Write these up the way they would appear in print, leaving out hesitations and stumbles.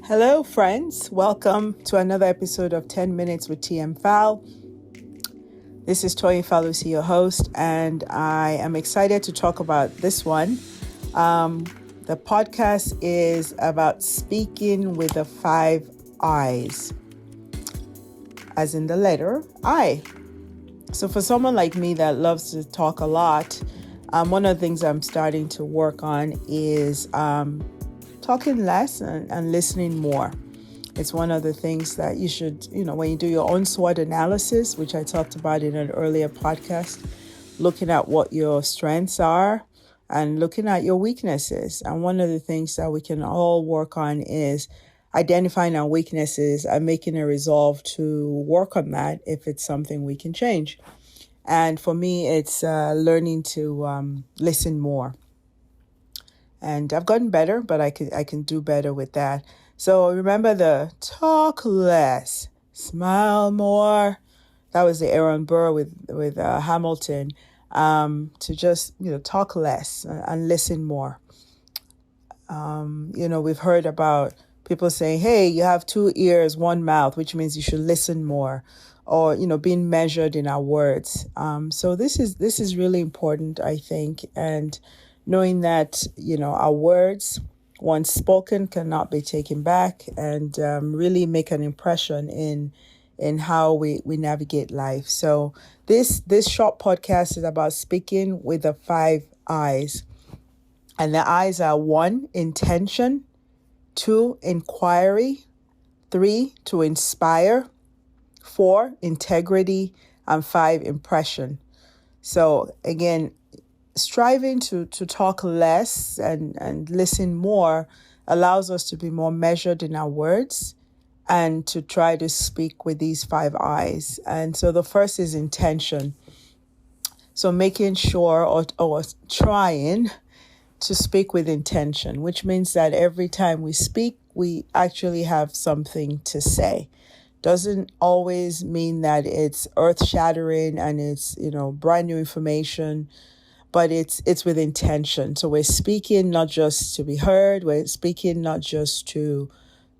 Hello, friends. Welcome to another episode of 10 Minutes with TmFal. This is TmFal, who's your host, and I am excited to talk about this one. The podcast is about speaking with the 5 I's, as in the letter I. So for someone like me that loves to talk a lot, one of the things I'm starting to work on is talking less and listening more. It's one of the things that you should, when you do your own SWOT analysis, which I talked about in an earlier podcast, looking at what your strengths are and looking at your weaknesses. And one of the things that we can all work on is identifying our weaknesses and making a resolve to work on that if it's something we can change. And for me, it's learning to listen more. And I've gotten better, but I can do better with that. So remember the talk less, smile more. That was the Aaron Burr with Hamilton. To just talk less and listen more. We've heard about people saying, "Hey, you have 2 ears, 1 mouth," which means you should listen more, or being measured in our words. So this is really important, I think, and knowing that, our words, once spoken, cannot be taken back, and really make an impression in how we navigate life. So this short podcast is about speaking with the 5 I's. And the I's are 1, intention, 2, inquiry, 3, to inspire, 4, integrity, and 5, impression. So again, striving to talk less and listen more allows us to be more measured in our words and to try to speak with these 5 I's. And so the first is intention. So making sure or trying to speak with intention, which means that every time we speak, we actually have something to say. Doesn't always mean that it's earth-shattering and it's, brand new information, but it's with intention. So we're speaking not just to be heard, we're speaking not just to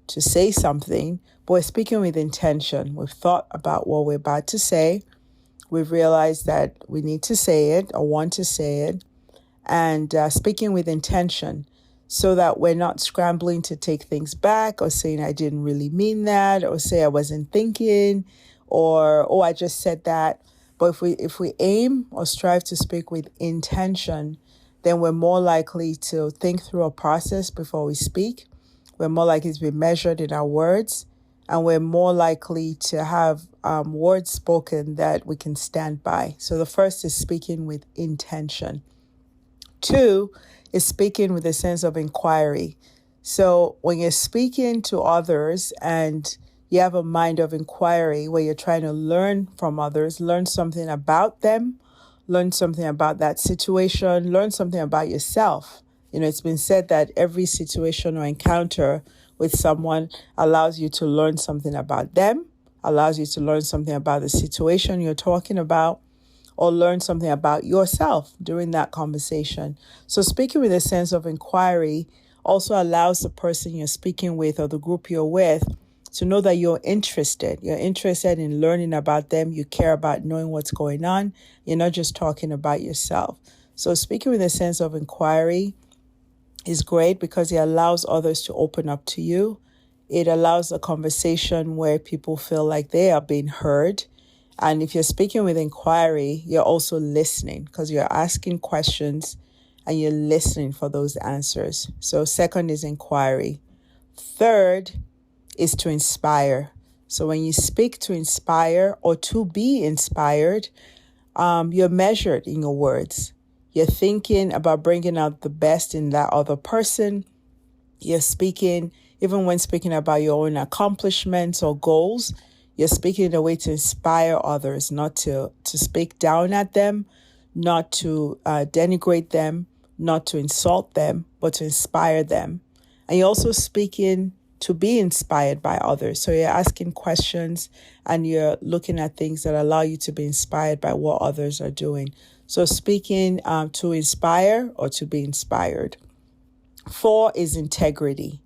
say something, but we're speaking with intention. We've thought about what we're about to say. We've realized that we need to say it or want to say it, and speaking with intention so that we're not scrambling to take things back or saying I didn't really mean that, or say I wasn't thinking, or I just said that. But if we aim or strive to speak with intention, then we're more likely to think through a process before we speak. We're more likely to be measured in our words, and we're more likely to have words spoken that we can stand by. So the first is speaking with intention. 2 is speaking with a sense of inquiry. So when you're speaking to others and you have a mind of inquiry where you're trying to learn from others, learn something about them, learn something about that situation, learn something about yourself. It's been said that every situation or encounter with someone allows you to learn something about them, allows you to learn something about the situation you're talking about, or learn something about yourself during that conversation. So speaking with a sense of inquiry also allows the person you're speaking with or the group you're with to know that you're interested. You're interested in learning about them. You care about knowing what's going on. You're not just talking about yourself. So speaking with a sense of inquiry is great because it allows others to open up to you. It allows a conversation where people feel like they are being heard. And if you're speaking with inquiry, you're also listening because you're asking questions and you're listening for those answers. So second is inquiry. Third is to inspire. So when you speak to inspire or to be inspired, you're measured in your words. You're thinking about bringing out the best in that other person. You're speaking, even when speaking about your own accomplishments or goals, you're speaking in a way to inspire others, not to speak down at them, not to denigrate them, not to insult them, but to inspire them. And you're also speaking to be inspired by others. So you're asking questions and you're looking at things that allow you to be inspired by what others are doing. So speaking to inspire or to be inspired. 4 is integrity.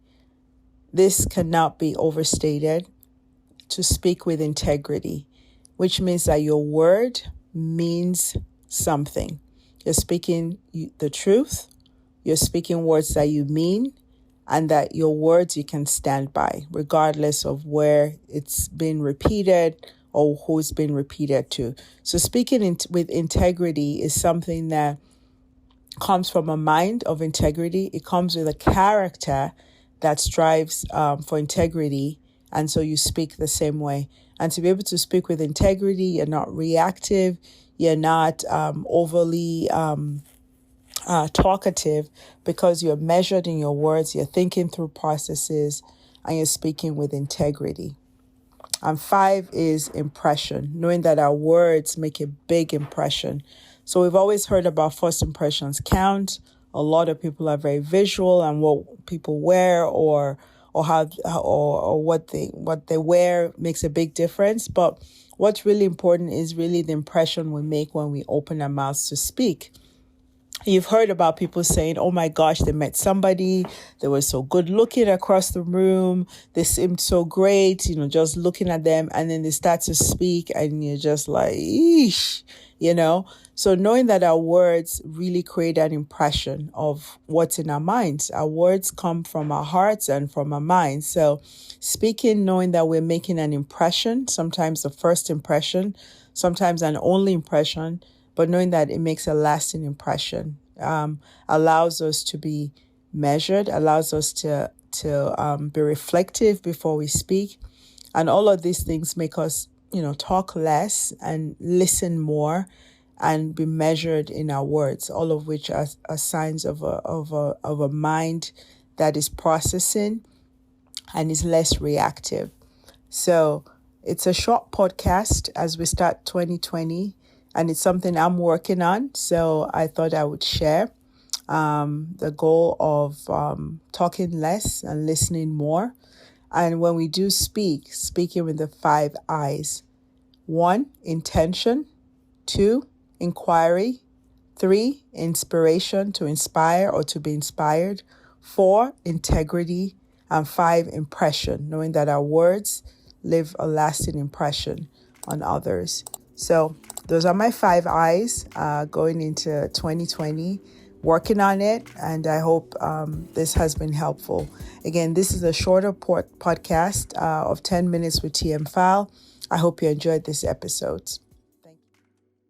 this cannot be overstated, to speak with integrity, which means that your word means something. You're speaking the truth, you're speaking words that you mean, and that your words you can stand by, regardless of where it's been repeated or who it's been repeated to. So speaking with integrity is something that comes from a mind of integrity. It comes with a character that strives for integrity. And so you speak the same way. And to be able to speak with integrity, you're not reactive, you're not overly talkative, because you're measured in your words, you're thinking through processes, and you're speaking with integrity. And 5 is impression, knowing that our words make a big impression. So we've always heard about first impressions count. A lot of people are very visual, and what people wear or how or what they wear makes a big difference. But what's really important is really the impression we make when we open our mouths to speak. You've heard about people saying, oh my gosh, they met somebody, they were so good looking across the room, they seemed so great, just looking at them, and then they start to speak and you're just like, eesh, So knowing that our words really create an impression of what's in our minds. Our words come from our hearts and from our minds. So speaking, knowing that we're making an impression, sometimes the first impression, sometimes an only impression, but knowing that it makes a lasting impression, allows us to be measured, allows us to be reflective before we speak. And all of these things make us, talk less and listen more and be measured in our words, all of which are signs of a mind that is processing and is less reactive. So it's a short podcast as we start 2020. And it's something I'm working on, so I thought I would share the goal of talking less and listening more. And when we do speaking with the 5 I's. 1, intention. 2, inquiry. 3, inspiration, to inspire or to be inspired. 4, integrity. And 5, impression, knowing that our words leave a lasting impression on others. So those are my 5 I's going into 2020, working on it. And I hope this has been helpful. Again, this is a shorter podcast of 10 minutes with TmFal. I hope you enjoyed this episode.